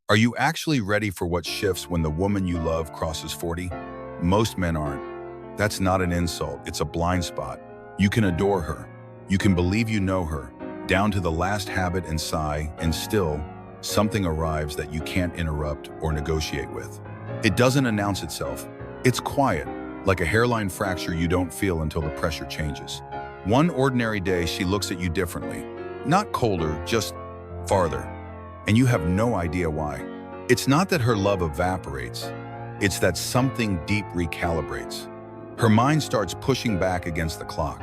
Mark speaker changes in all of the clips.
Speaker 1: Are you actually ready for what shifts when the woman you love crosses 40? Most men aren't. That's not an insult, it's a blind spot. You can adore her. You can believe you know her, down to the last habit and sigh, and still, something arrives that you can't interrupt or negotiate with. It doesn't announce itself. It's quiet, like a hairline fracture you don't feel until the pressure changes. One ordinary day, she looks at you differently. Not colder, just farther. And you have no idea why. It's not that her love evaporates. It's that something deep recalibrates. Her mind starts pushing back against the clock.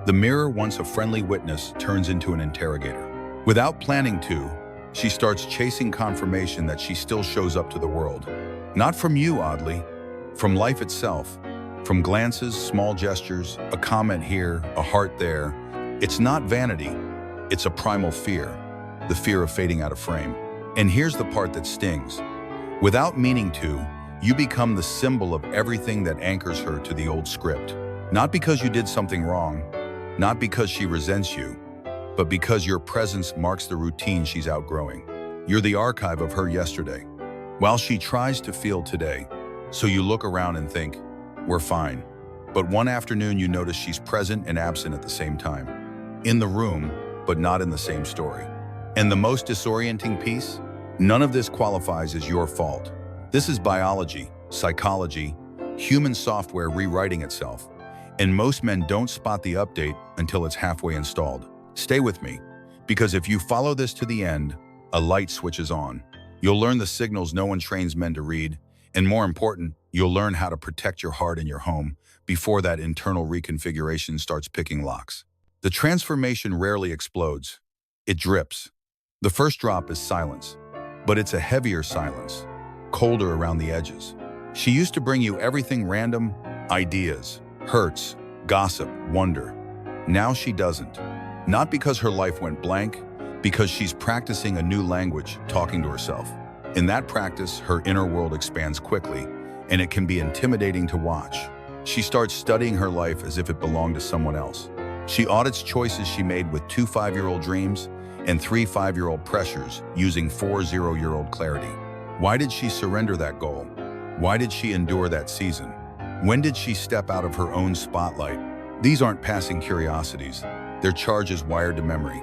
Speaker 1: The mirror, once a friendly witness, turns into an interrogator. Without planning to, she starts chasing confirmation that she still shows up to the world. Not from you, oddly, from life itself. From glances, small gestures, a comment here, a heart there. It's not vanity, it's a primal fear, the fear of fading out of frame. And here's the part that stings. Without meaning to, you become the symbol of everything that anchors her to the old script. Not because you did something wrong, not because she resents you, but because your presence marks the routine she's outgrowing. You're the archive of her yesterday, while she tries to feel today. So you look around and think, we're fine. But one afternoon you notice she's present and absent at the same time. In the room, but not in the same story. And the most disorienting piece? None of this qualifies as your fault. This is biology, psychology, human software rewriting itself. And most men don't spot the update until it's halfway installed. Stay with me, because if you follow this to the end, a light switches on. You'll learn the signals no one trains men to read, and more important, you'll learn how to protect your heart and your home before that internal reconfiguration starts picking locks. The transformation rarely explodes. It drips. The first drop is silence, but it's a heavier silence, colder around the edges. She used to bring you everything random, ideas, hurts, gossip, wonder. Now she doesn't. Not because her life went blank, because she's practicing a new language, talking to herself. In that practice, her inner world expands quickly, and it can be intimidating to watch. She starts studying her life as if it belonged to someone else. She audits choices she made with 2 5-year-old dreams and 3 5-year-old pressures using 4 0-year-old clarity. Why did she surrender that goal? Why did she endure that season? When did she step out of her own spotlight? These aren't passing curiosities. They're charges wired to memory.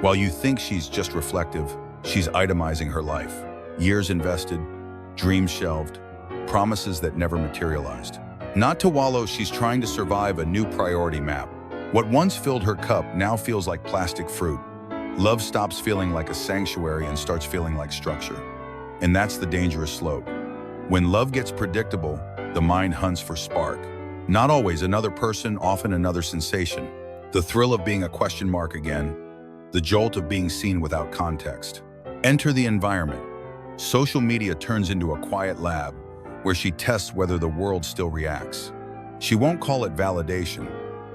Speaker 1: While you think she's just reflective, she's itemizing her life. Years invested, dreams shelved, promises that never materialized. Not to wallow, she's trying to survive a new priority map. What once filled her cup now feels like plastic fruit. Love stops feeling like a sanctuary and starts feeling like structure. And that's the dangerous slope. When love gets predictable, the mind hunts for spark. Not always another person, often another sensation. The thrill of being a question mark again. The jolt of being seen without context. Enter the environment. Social media turns into a quiet lab where she tests whether the world still reacts. She won't call it validation.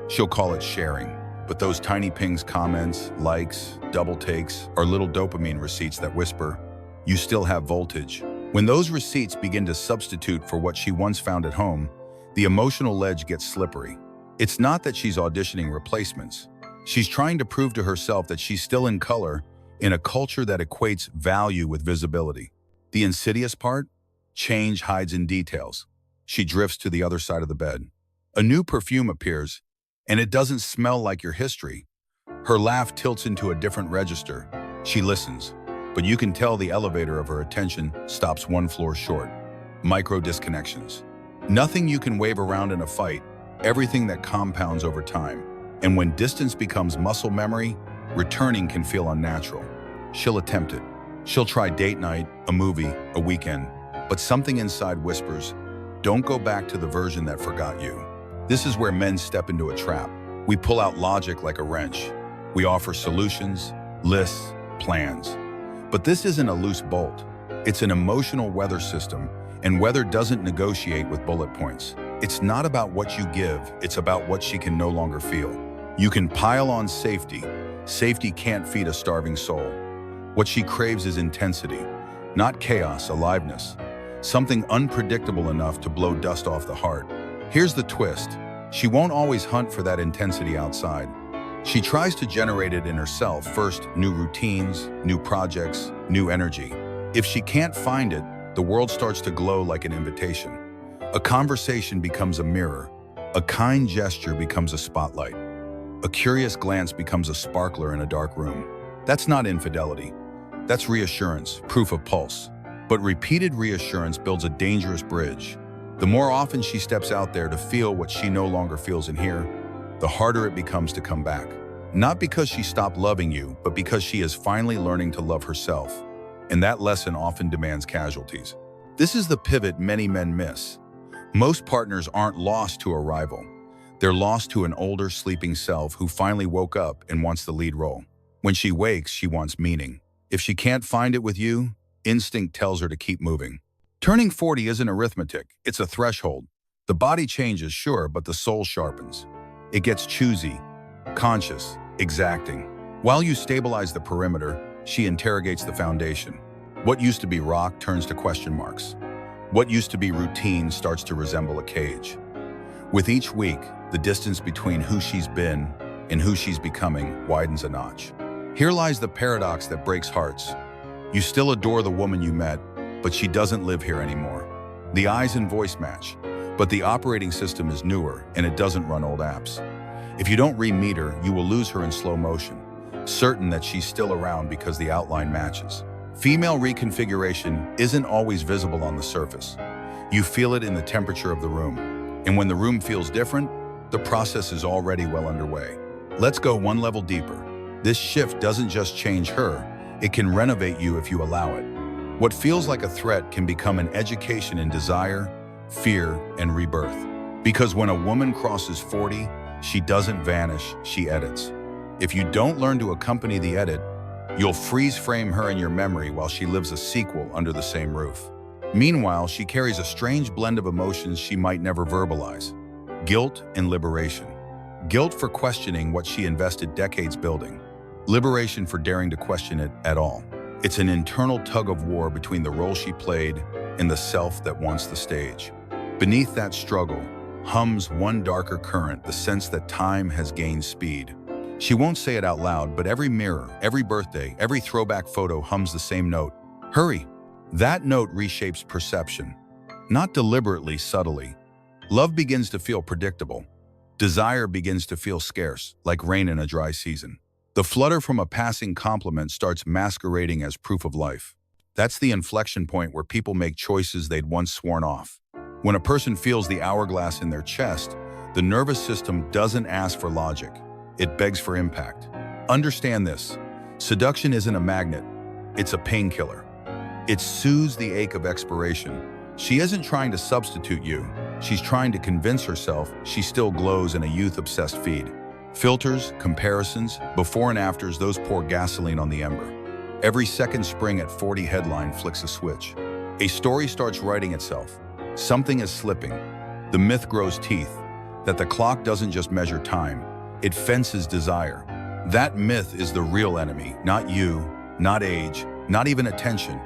Speaker 1: She'll call it sharing. But those tiny pings, comments, likes, double takes are little dopamine receipts that whisper, you still have voltage. When those receipts begin to substitute for what she once found at home, the emotional ledge gets slippery. It's not that she's auditioning replacements. She's trying to prove to herself that she's still in color in a culture that equates value with visibility. The insidious part? Change hides in details. She drifts to the other side of the bed. A new perfume appears, and it doesn't smell like your history. Her laugh tilts into a different register. She listens, but you can tell the elevator of her attention stops 1 floor short. Micro disconnections. Nothing you can wave around in a fight, everything that compounds over time. And when distance becomes muscle memory, returning can feel unnatural. She'll attempt it. She'll try date night, a movie, a weekend. But something inside whispers, don't go back to the version that forgot you. This is where men step into a trap. We pull out logic like a wrench. We offer solutions, lists, plans. But this isn't a loose bolt. It's an emotional weather system, and weather doesn't negotiate with bullet points. It's not about what you give, it's about what she can no longer feel. You can pile on safety. Safety can't feed a starving soul. What she craves is intensity, not chaos, aliveness. Something unpredictable enough to blow dust off the heart. Here's the twist. She won't always hunt for that intensity outside. She tries to generate it in herself first, new routines, new projects, new energy. If she can't find it, the world starts to glow like an invitation. A conversation becomes a mirror. A kind gesture becomes a spotlight. A curious glance becomes a sparkler in a dark room. That's not infidelity. That's reassurance, proof of pulse. But repeated reassurance builds a dangerous bridge. The more often she steps out there to feel what she no longer feels in here, the harder it becomes to come back. Not because she stopped loving you, but because she is finally learning to love herself. And that lesson often demands casualties. This is the pivot many men miss. Most partners aren't lost to a rival. They're lost to an older, sleeping self who finally woke up and wants the lead role. When she wakes, she wants meaning. If she can't find it with you, instinct tells her to keep moving. Turning 40 isn't arithmetic, it's a threshold. The body changes, sure, but the soul sharpens. It gets choosy, conscious, exacting. While you stabilize the perimeter, she interrogates the foundation. What used to be rock turns to question marks. What used to be routine starts to resemble a cage. With each week, the distance between who she's been and who she's becoming widens a notch. Here lies the paradox that breaks hearts. You still adore the woman you met, but she doesn't live here anymore. The eyes and voice match, but the operating system is newer and it doesn't run old apps. If you don't re-meet her, you will lose her in slow motion, certain that she's still around because the outline matches. Female reconfiguration isn't always visible on the surface. You feel it in the temperature of the room. And when the room feels different, the process is already well underway. Let's go one level deeper. This shift doesn't just change her, it can renovate you if you allow it. What feels like a threat can become an education in desire, fear, and rebirth. Because when a woman crosses 40, she doesn't vanish, she edits. If you don't learn to accompany the edit, you'll freeze frame her in your memory while she lives a sequel under the same roof. Meanwhile, she carries a strange blend of emotions she might never verbalize. Guilt and liberation. Guilt for questioning what she invested decades building. Liberation for daring to question it at all. It's an internal tug of war between the role she played and the self that wants the stage. Beneath that struggle hums one darker current, the sense that time has gained speed. She won't say it out loud, but every mirror, every birthday, every throwback photo hums the same note. Hurry. That note reshapes perception. Not deliberately, subtly. Love begins to feel predictable. Desire begins to feel scarce, like rain in a dry season. The flutter from a passing compliment starts masquerading as proof of life. That's the inflection point where people make choices they'd once sworn off. When a person feels the hourglass in their chest, the nervous system doesn't ask for logic. It begs for impact. Understand this. Seduction isn't a magnet. It's a painkiller. It soothes the ache of expiration. She isn't trying to substitute you. She's trying to convince herself she still glows in a youth-obsessed feed. Filters, comparisons, before and afters, those pour gasoline on the ember. Every second spring at 40 headline flicks a switch. A story starts writing itself. Something is slipping. The myth grows teeth, that the clock doesn't just measure time, it fences desire. That myth is the real enemy, not you, not age, not even attention.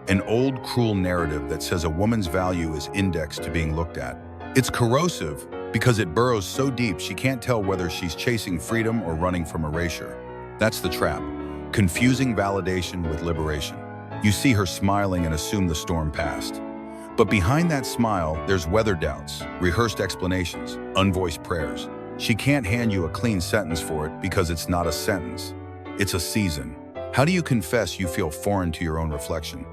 Speaker 1: An old, cruel narrative that says a woman's value is indexed to being looked at. It's corrosive because it burrows so deep she can't tell whether she's chasing freedom or running from erasure. That's the trap, confusing validation with liberation. You see her smiling and assume the storm passed. But behind that smile, there's weather doubts, rehearsed explanations, unvoiced prayers. She can't hand you a clean sentence for it because it's not a sentence. It's a season. How do you confess you feel foreign to your own reflection?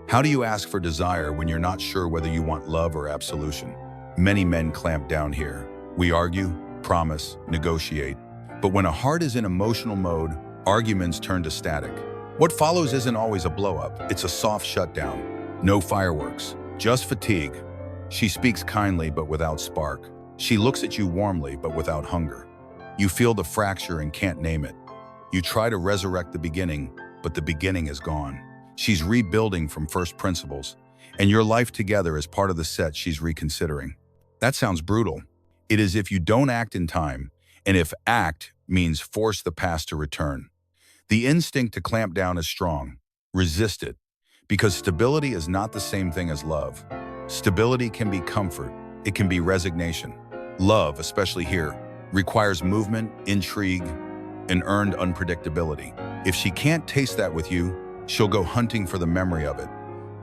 Speaker 1: How do you ask for desire when you're not sure whether you want love or absolution? Many men clamp down here. We argue, promise, negotiate. But when a heart is in emotional mode, arguments turn to static. What follows isn't always a blow-up. It's a soft shutdown. No fireworks, just fatigue. She speaks kindly but without spark. She looks at you warmly but without hunger. You feel the fracture and can't name it. You try to resurrect the beginning, but the beginning is gone. She's rebuilding from first principles, and your life together is part of the set she's reconsidering. That sounds brutal. It is if you don't act in time, and if act means force the past to return. The instinct to clamp down is strong. Resist it, because stability is not the same thing as love. Stability can be comfort. It can be resignation. Love, especially here, requires movement, intrigue, and earned unpredictability. If she can't taste that with you, she'll go hunting for the memory of it.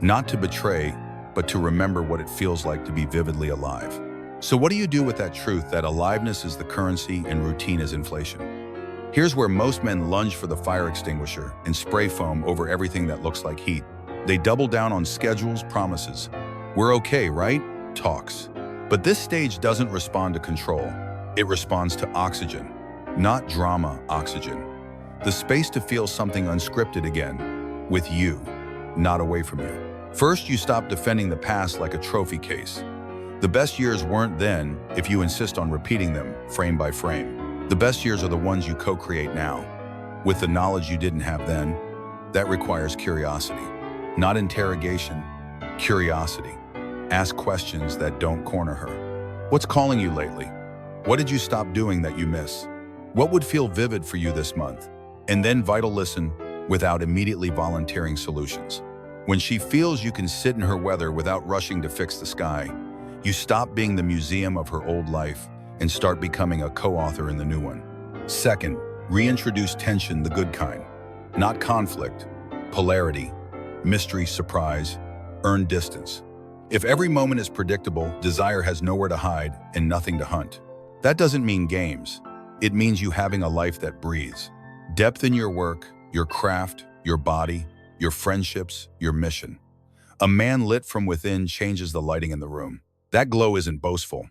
Speaker 1: Not to betray, but to remember what it feels like to be vividly alive. So what do you do with that truth that aliveness is the currency and routine is inflation? Here's where most men lunge for the fire extinguisher and spray foam over everything that looks like heat. They double down on schedules, promises. We're okay, right? Talks. But this stage doesn't respond to control. It responds to oxygen. Not drama, oxygen. The space to feel something unscripted again, with you, not away from you. First, you stop defending the past like a trophy case. The best years weren't then if you insist on repeating them, frame by frame. The best years are the ones you co-create now. With the knowledge you didn't have then, that requires curiosity. Not interrogation, curiosity. Ask questions that don't corner her. What's calling you lately? What did you stop doing that you miss? What would feel vivid for you this month? And then vital listen without immediately volunteering solutions. When she feels you can sit in her weather without rushing to fix the sky, you stop being the museum of her old life and start becoming a co-author in the new one. Second, reintroduce tension, the good kind. Not conflict, polarity, mystery, surprise, earn distance. If every moment is predictable, desire has nowhere to hide and nothing to hunt. That doesn't mean games. It means you having a life that breathes. Depth in your work, your craft, your body, your friendships, your mission. A man lit from within changes the lighting in the room. That glow isn't boastful.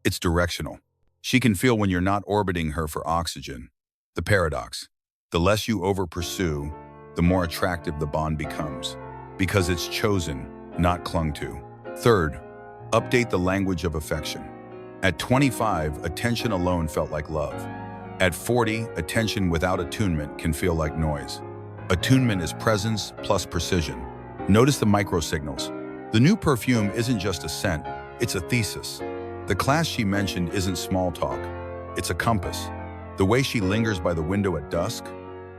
Speaker 1: It's directional. She can feel when you're not orbiting her for oxygen. The paradox. The less you over-pursue, the more attractive the bond becomes. Because it's chosen, not clung to. Third, update the language of affection. At 25, attention alone felt like love. At 40, attention without attunement can feel like noise. Attunement is presence plus precision. Notice the microsignals. The new perfume isn't just a scent, it's a thesis. The class she mentioned isn't small talk, it's a compass. The way she lingers by the window at dusk,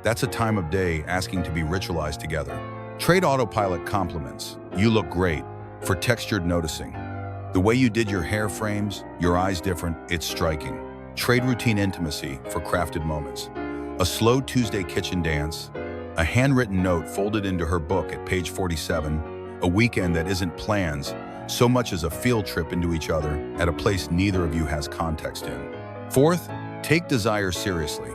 Speaker 1: that's a time of day asking to be ritualized together. Trade autopilot compliments, you look great, for textured noticing. The way you did your hair frames, your eyes different, it's striking. Trade routine intimacy for crafted moments. A slow Tuesday kitchen dance, a handwritten note folded into her book at page 47, a weekend that isn't plans, so much as a field trip into each other at a place neither of you has context in. Fourth, take desire seriously.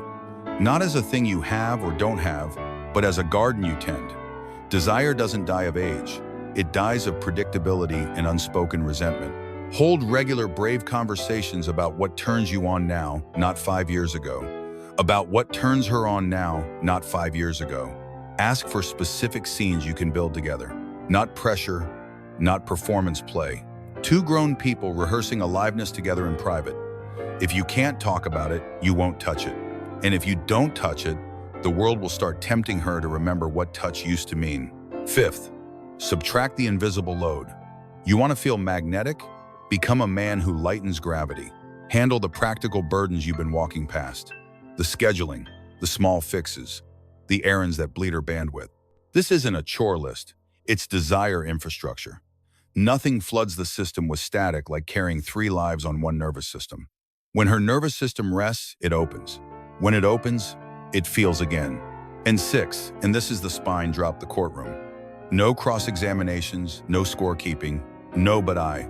Speaker 1: Not as a thing you have or don't have, but as a garden you tend. Desire doesn't die of age. It dies of predictability and unspoken resentment. Hold regular, brave conversations about what turns you on now, not 5 years ago. About what turns her on now, not 5 years ago. Ask for specific scenes you can build together. Not pressure, not performance play. Two grown people rehearsing aliveness together in private. If you can't talk about it, you won't touch it. And if you don't touch it, the world will start tempting her to remember what touch used to mean. Fifth, subtract the invisible load. You want to feel magnetic? Become a man who lightens gravity. Handle the practical burdens you've been walking past. The scheduling, the small fixes, the errands that bleed her bandwidth. This isn't a chore list. It's desire infrastructure. Nothing floods the system with static like carrying 3 lives on one nervous system. When her nervous system rests, it opens. When it opens, it feels again. And 6, and this is the spine drop the courtroom. No cross-examinations, no scorekeeping, no but I.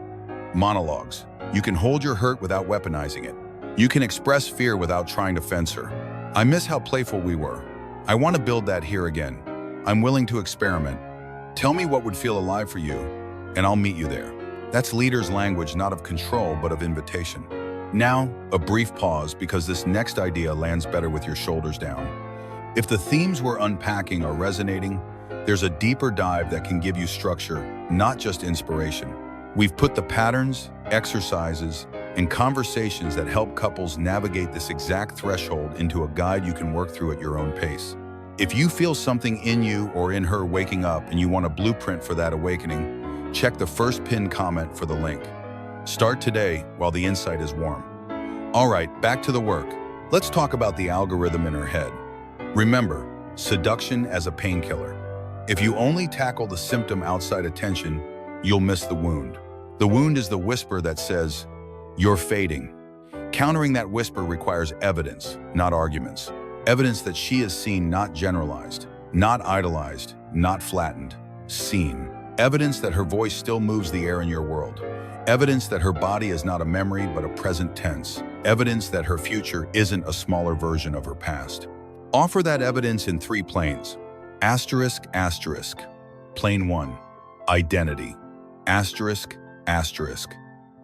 Speaker 1: Monologues. You can hold your hurt without weaponizing it. You can express fear without trying to fence her. I miss how playful we were. I want to build that here again. I'm willing to experiment. Tell me what would feel alive for you, and I'll meet you there. That's leader's language, not of control, but of invitation. Now, a brief pause because this next idea lands better with your shoulders down. If the themes we're unpacking are resonating, there's a deeper dive that can give you structure, not just inspiration. We've put the patterns, exercises, and conversations that help couples navigate this exact threshold into a guide you can work through at your own pace. If you feel something in you or in her waking up and you want a blueprint for that awakening, check the first pinned comment for the link. Start today while the insight is warm. All right, back to the work. Let's talk about the algorithm in her head. Remember, seduction as a painkiller. If you only tackle the symptom outside attention, you'll miss the wound. The wound is the whisper that says, "You're fading." Countering that whisper requires evidence, not arguments. Evidence that she is seen, not generalized, not idolized, not flattened, seen. Evidence that her voice still moves the air in your world. Evidence that her body is not a memory but a present tense. Evidence that her future isn't a smaller version of her past. Offer that evidence in 3 planes. Asterisk, asterisk. Plane 1. Identity. Asterisk, asterisk.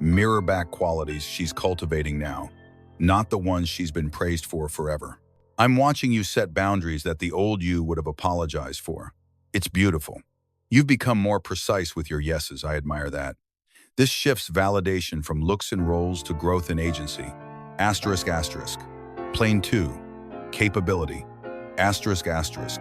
Speaker 1: Mirror back qualities she's cultivating now, not the ones she's been praised for forever. I'm watching you set boundaries that the old you would have apologized for. It's beautiful. You've become more precise with your yeses. I admire that. This shifts validation from looks and roles to growth and agency. Asterisk, asterisk. Plane 2. Capability. Asterisk, asterisk.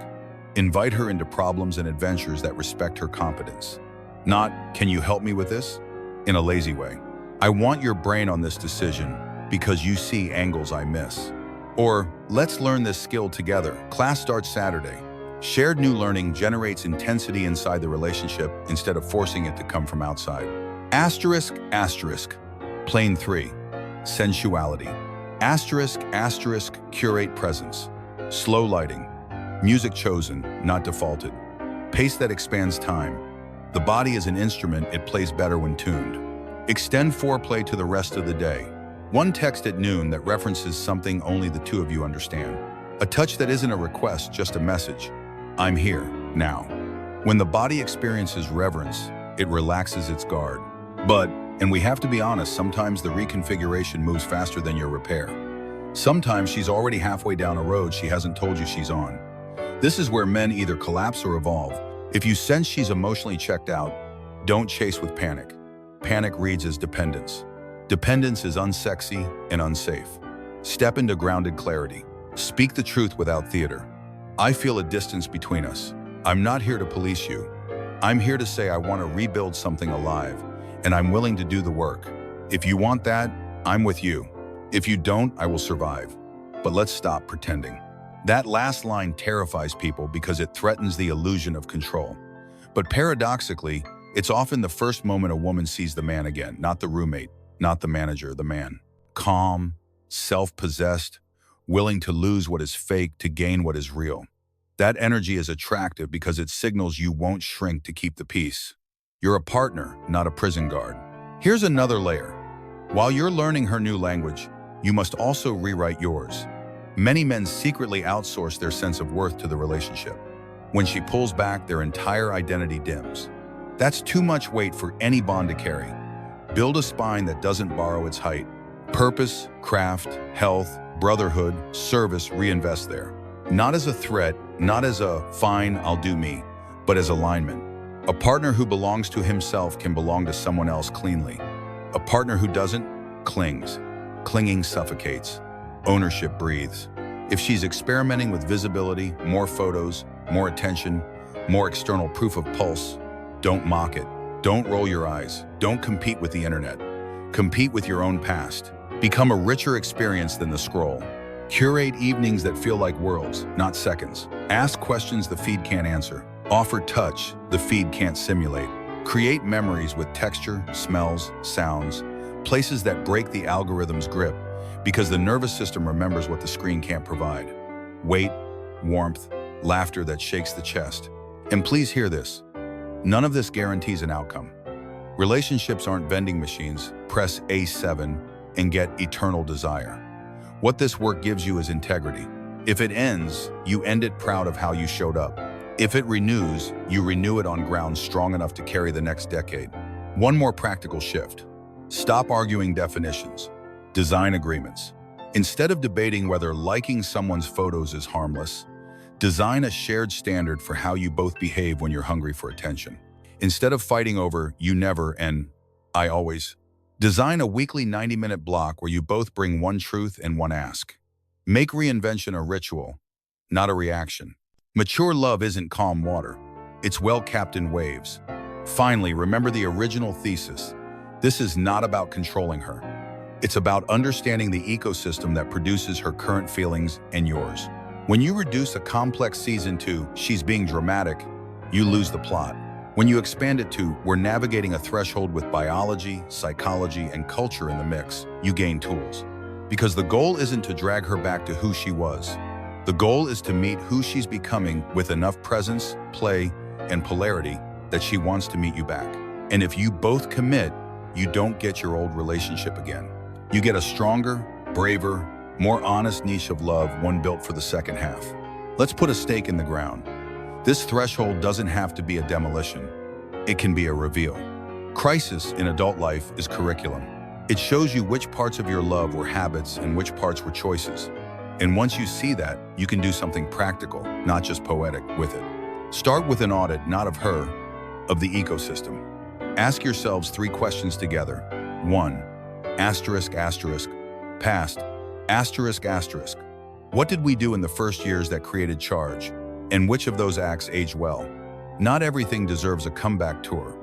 Speaker 1: Invite her into problems and adventures that respect her competence. Not, can you help me with this? In a lazy way. I want your brain on this decision because you see angles I miss. Or, let's learn this skill together. Class starts Saturday. Shared new learning generates intensity inside the relationship instead of forcing it to come from outside. Asterisk, asterisk. Plane 3. Sensuality. Asterisk, asterisk. Curate presence. Slow lighting. Music chosen, not defaulted. Pace that expands time. The body is an instrument, it plays better when tuned. Extend foreplay to the rest of the day. One text at noon that references something only the 2 of you understand. A touch that isn't a request, just a message. I'm here, now. When the body experiences reverence, it relaxes its guard. But, and we have to be honest, sometimes the reconfiguration moves faster than your repair. Sometimes she's already halfway down a road she hasn't told you she's on. This is where men either collapse or evolve. If you sense she's emotionally checked out, don't chase with panic. Panic reads as dependence. Dependence is unsexy and unsafe. Step into grounded clarity. Speak the truth without theater. I feel a distance between us. I'm not here to police you. I'm here to say I want to rebuild something alive, and I'm willing to do the work. If you want that, I'm with you. If you don't, I will survive. But let's stop pretending. That last line terrifies people because it threatens the illusion of control. But paradoxically, it's often the first moment a woman sees the man again, not the roommate, not the manager, the man. Calm, self-possessed, willing to lose what is fake to gain what is real. That energy is attractive because it signals you won't shrink to keep the peace. You're a partner, not a prison guard. Here's another layer. While you're learning her new language, you must also rewrite yours. Many men secretly outsource their sense of worth to the relationship. When she pulls back, their entire identity dims. That's too much weight for any bond to carry. Build a spine that doesn't borrow its height. Purpose, craft, health, brotherhood, service, reinvest there. Not as a threat, not as a, fine, I'll do me, but as alignment. A partner who belongs to himself can belong to someone else cleanly. A partner who doesn't, clings. Clinging suffocates. Ownership breathes. If she's experimenting with visibility, more photos, more attention, more external proof of pulse, don't mock it. Don't roll your eyes. Don't compete with the internet. Compete with your own past. Become a richer experience than the scroll. Curate evenings that feel like worlds, not seconds. Ask questions the feed can't answer. Offer touch the feed can't simulate. Create memories with texture, smells, sounds, places that break the algorithm's grip, because the nervous system remembers what the screen can't provide. Weight, warmth, laughter that shakes the chest. And please hear this. None of this guarantees an outcome. Relationships aren't vending machines. Press A7 and get eternal desire. What this work gives you is integrity. If it ends, you end it proud of how you showed up. If it renews, you renew it on ground strong enough to carry the next decade. One more practical shift. Stop arguing definitions. Design agreements. Instead of debating whether liking someone's photos is harmless, design a shared standard for how you both behave when you're hungry for attention. Instead of fighting over you never and I always, design a weekly 90-minute block where you both bring one truth and one ask. Make reinvention a ritual, not a reaction. Mature love isn't calm water. It's well-kept in waves. Finally, remember the original thesis. This is not about controlling her. It's about understanding the ecosystem that produces her current feelings and yours. When you reduce a complex season to she's being dramatic, you lose the plot. When you expand it to we're navigating a threshold with biology, psychology, and culture in the mix, you gain tools. Because the goal isn't to drag her back to who she was. The goal is to meet who she's becoming with enough presence, play, and polarity that she wants to meet you back. And if you both commit, you don't get your old relationship again. You get a stronger, braver, more honest niche of love, one built for the second half. Let's put a stake in the ground. This threshold doesn't have to be a demolition. It can be a reveal. Crisis in adult life is curriculum. It shows you which parts of your love were habits and which parts were choices. And once you see that, you can do something practical, not just poetic, with it. Start with an audit, not of her, of the ecosystem. Ask yourselves 3 questions together. 1. Asterisk, asterisk. Past. Asterisk, asterisk. What did we do in the first years that created charge? And which of those acts aged well? Not everything deserves a comeback tour,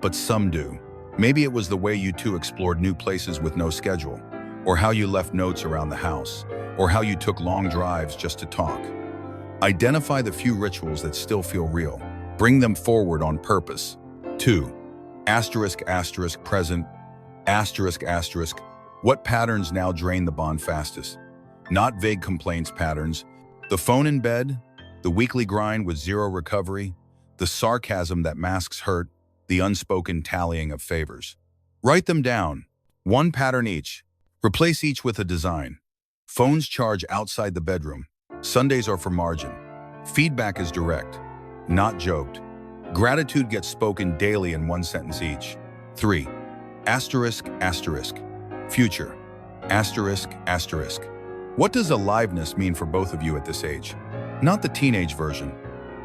Speaker 1: but some do. Maybe it was the way you two explored new places with no schedule, or how you left notes around the house, or how you took long drives just to talk. Identify the few rituals that still feel real. Bring them forward on purpose. 2. Asterisk, asterisk, present. Asterisk, asterisk. What patterns now drain the bond fastest? Not vague complaints patterns. The phone in bed, the weekly grind with zero recovery, the sarcasm that masks hurt, the unspoken tallying of favors. Write them down, 1 pattern each. Replace each with a design. Phones charge outside the bedroom. Sundays are for margin. Feedback is direct, not joked. Gratitude gets spoken daily in 1 sentence each. 3. Asterisk, asterisk. Future. Asterisk, asterisk. What does aliveness mean for both of you at this age? Not the teenage version,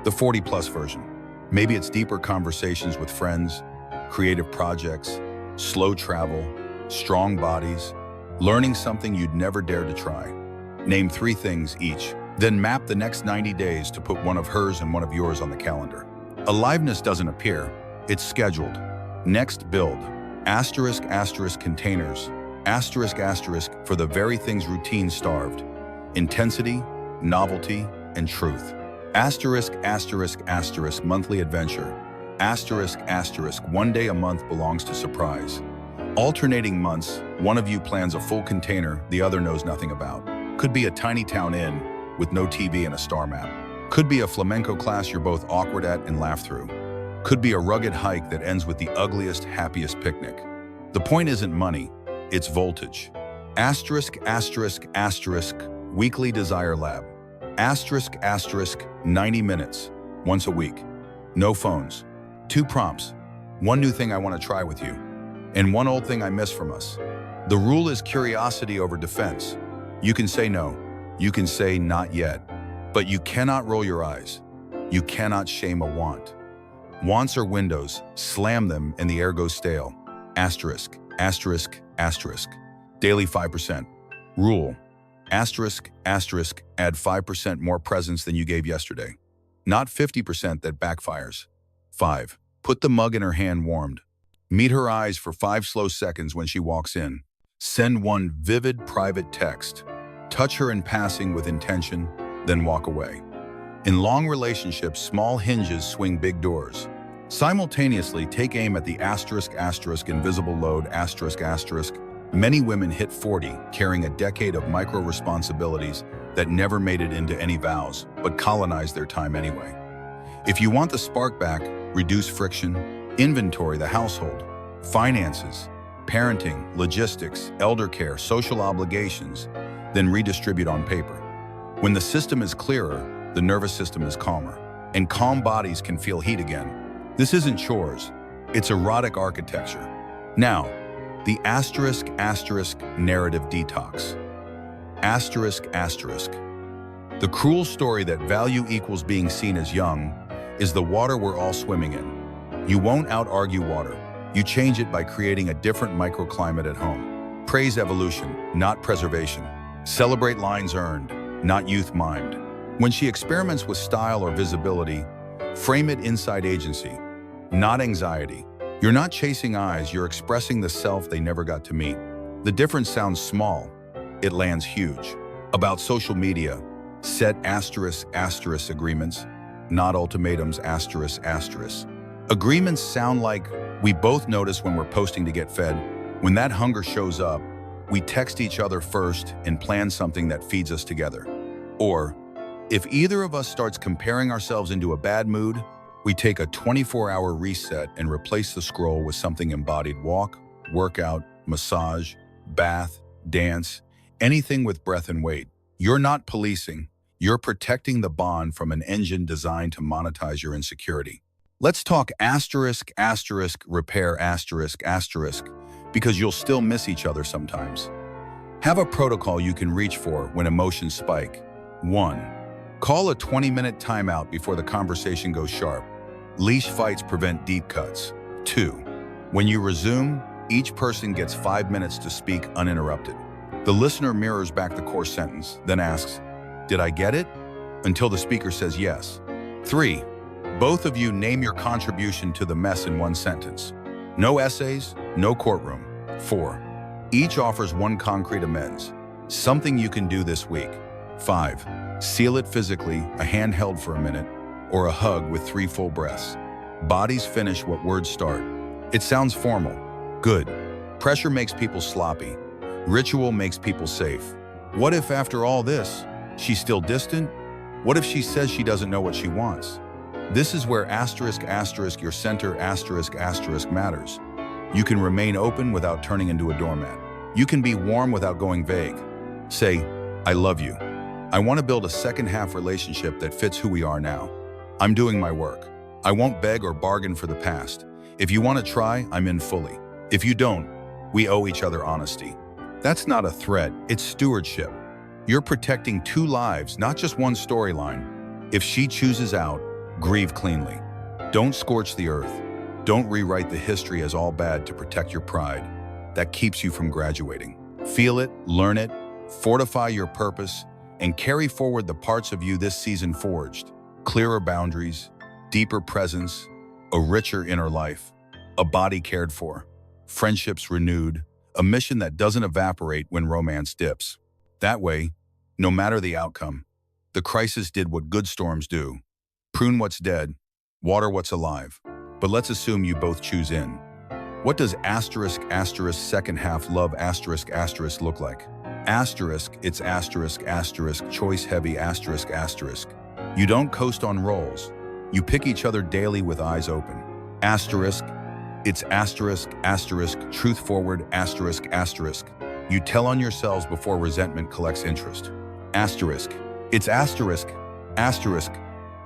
Speaker 1: the 40-plus version. Maybe it's deeper conversations with friends, creative projects, slow travel, strong bodies, learning something you'd never dared to try. Name 3 things each. Then map the next 90 days to put one of hers and one of yours on the calendar. Aliveness doesn't appear, it's scheduled. Next, build. Asterisk, asterisk containers. Asterisk, asterisk for the very things routine starved. Intensity, novelty, and truth. Asterisk, asterisk, asterisk monthly adventure. Asterisk, asterisk 1 day a month belongs to surprise. Alternating months, one of you plans a full container the other knows nothing about. Could be a tiny town inn with no TV and a star map. Could be a flamenco class you're both awkward at and laugh through. Could be a rugged hike that ends with the ugliest, happiest picnic. The point isn't money, it's voltage. Asterisk, asterisk, asterisk, weekly desire lab. Asterisk, asterisk, 90 minutes, once a week. No phones. 2 prompts. 1 new thing I want to try with you, and 1 old thing I miss from us. The rule is curiosity over defense. You can say no. You can say not yet. But you cannot roll your eyes. You cannot shame a want. Wants are windows. Slam them and the air goes stale. Asterisk, asterisk, asterisk. Daily 5%. Rule. Asterisk, asterisk, add 5% more presents than you gave yesterday. Not 50% that backfires. 5. Put the mug in her hand warmed. Meet her eyes for 5 slow seconds when she walks in. Send 1 vivid private text. Touch her in passing with intention, then walk away. In long relationships, small hinges swing big doors. Simultaneously, take aim at the asterisk, asterisk, invisible load, asterisk, asterisk. Many women hit 40, carrying a decade of micro-responsibilities that never made it into any vows, but colonized their time anyway. If you want the spark back, reduce friction, inventory the household, finances, parenting, logistics, elder care, social obligations, then redistribute on paper. When the system is clearer, the nervous system is calmer, and calm bodies can feel heat again. This isn't chores, it's erotic architecture. Now, the asterisk, asterisk narrative detox. Asterisk, asterisk. The cruel story that value equals being seen as young is the water we're all swimming in. You won't out-argue water. You change it by creating a different microclimate at home. Praise evolution, not preservation. Celebrate lines earned, not youth mimed. When she experiments with style or visibility, frame it inside agency, not anxiety. You're not chasing eyes, you're expressing the self they never got to meet. The difference sounds small, it lands huge. About social media, set asterisk, asterisk agreements, not ultimatums, asterisk, asterisk. Agreements sound like we both notice when we're posting to get fed. When that hunger shows up, we text each other first and plan something that feeds us together. Or, if either of us starts comparing ourselves into a bad mood, We take a 24-hour reset and replace the scroll with something embodied: walk, workout, massage, bath, dance, anything with breath and weight. You're not policing. You're protecting the bond from an engine designed to monetize your insecurity. Let's talk repair because you'll still miss each other sometimes. Have a protocol you can reach for when emotions spike. 1. Call a 20-minute timeout before the conversation goes sharp. Leash fights prevent deep cuts. 2. When you resume, each person gets 5 minutes to speak uninterrupted. The listener mirrors back the core sentence, then asks, "Did I get it?" until the speaker says yes. 3. Both of you name your contribution to the mess in one sentence. No essays, no courtroom. 4. Each offers one concrete amends, something you can do this week. 5. Seal it physically, a hand held for a minute, or a hug with 3 full breaths. Bodies finish what words start. It sounds formal. Good. Pressure makes people sloppy. Ritual makes people safe. What if after all this, she's still distant? What if she says she doesn't know what she wants? This is where your center matters. You can remain open without turning into a doormat. You can be warm without going vague. Say, "I love you. I want to build a second-half relationship that fits who we are now. I'm doing my work. I won't beg or bargain for the past. If you want to try, I'm in fully. If you don't, we owe each other honesty." That's not a threat, it's stewardship. You're protecting 2 lives, not just one storyline. If she chooses out, grieve cleanly. Don't scorch the earth. Don't rewrite the history as all bad to protect your pride. That keeps you from graduating. Feel it, learn it, fortify your purpose, and carry forward the parts of you this season forged. Clearer boundaries, deeper presence, a richer inner life, a body cared for, friendships renewed, a mission that doesn't evaporate when romance dips. That way, no matter the outcome, the crisis did what good storms do. Prune what's dead, water what's alive. But let's assume you both choose in. What does second half love look like? It's choice heavy You don't coast on rolls. You pick each other daily with eyes open. It's truth forward You tell on yourselves before resentment collects interest. It's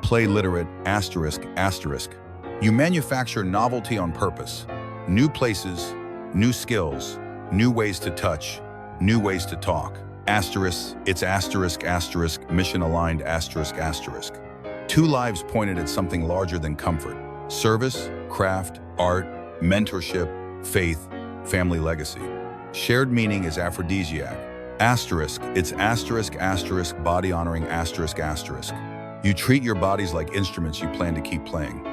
Speaker 1: play literate You manufacture novelty on purpose. New places, new skills, new ways to touch, new ways to talk. It's mission aligned 2 lives pointed at something larger than comfort. Service, craft, art, mentorship, faith, family legacy. Shared meaning is aphrodisiac. It's body honoring You treat your bodies like instruments you plan to keep playing.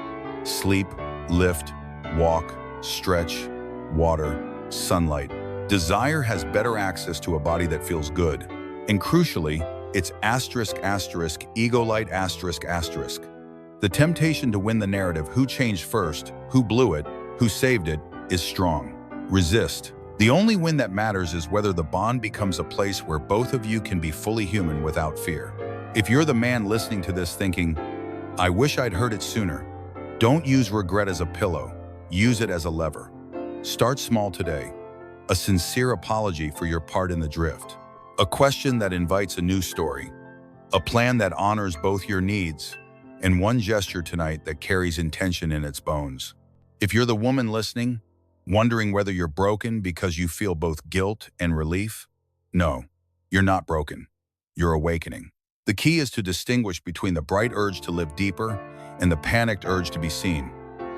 Speaker 1: Sleep, lift, walk, stretch, water, sunlight. Desire has better access to a body that feels good. And crucially, it's ego light The temptation to win the narrative, who changed first, who blew it, who saved it, is strong. Resist. The only win that matters is whether the bond becomes a place where both of you can be fully human without fear. If you're the man listening to this thinking, "I wish I'd heard it sooner," don't use regret as a pillow. Use it as a lever. Start small today. A sincere apology for your part in the drift. A question that invites a new story. A plan that honors both your needs. And one gesture tonight that carries intention in its bones. If you're the woman listening, wondering whether you're broken because you feel both guilt and relief, no, you're not broken. You're awakening. The key is to distinguish between the bright urge to live deeper and the panicked urge to be seen.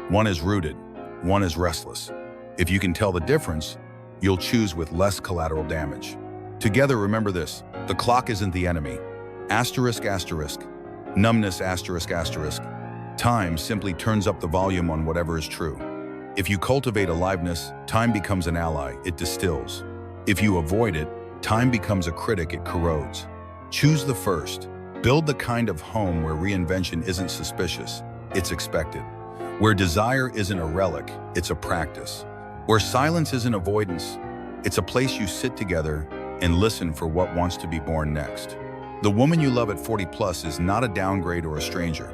Speaker 1: One is rooted, one is restless. If you can tell the difference, you'll choose with less collateral damage. Together, remember this: the clock isn't the enemy. Numbness Time simply turns up the volume on whatever is true. If you cultivate aliveness, time becomes an ally, it distills. If you avoid it, time becomes a critic, it corrodes. Choose the first. Build the kind of home where reinvention isn't suspicious, it's expected. Where desire isn't a relic, it's a practice. Where silence isn't avoidance, it's a place you sit together and listen for what wants to be born next. The woman you love at 40 plus is not a downgrade or a stranger.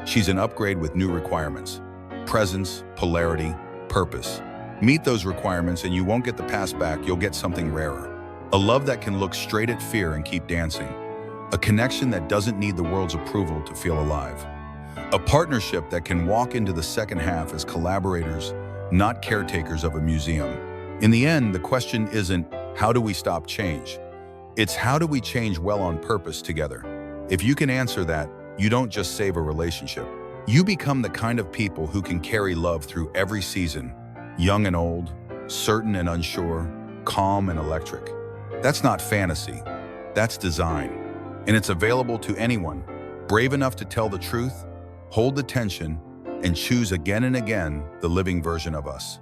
Speaker 1: She's an upgrade with new requirements: presence, polarity, purpose. Meet those requirements and you won't get the past back, you'll get something rarer. A love that can look straight at fear and keep dancing. A connection that doesn't need the world's approval to feel alive. A partnership that can walk into the second half as collaborators, not caretakers of a museum. In the end, the question isn't, how do we stop change? It's how do we change well on purpose together? If you can answer that, you don't just save a relationship. You become the kind of people who can carry love through every season, young and old, certain and unsure, calm and electric. That's not fantasy, that's design. And it's available to anyone, brave enough to tell the truth, hold the tension, and choose again and again the living version of us.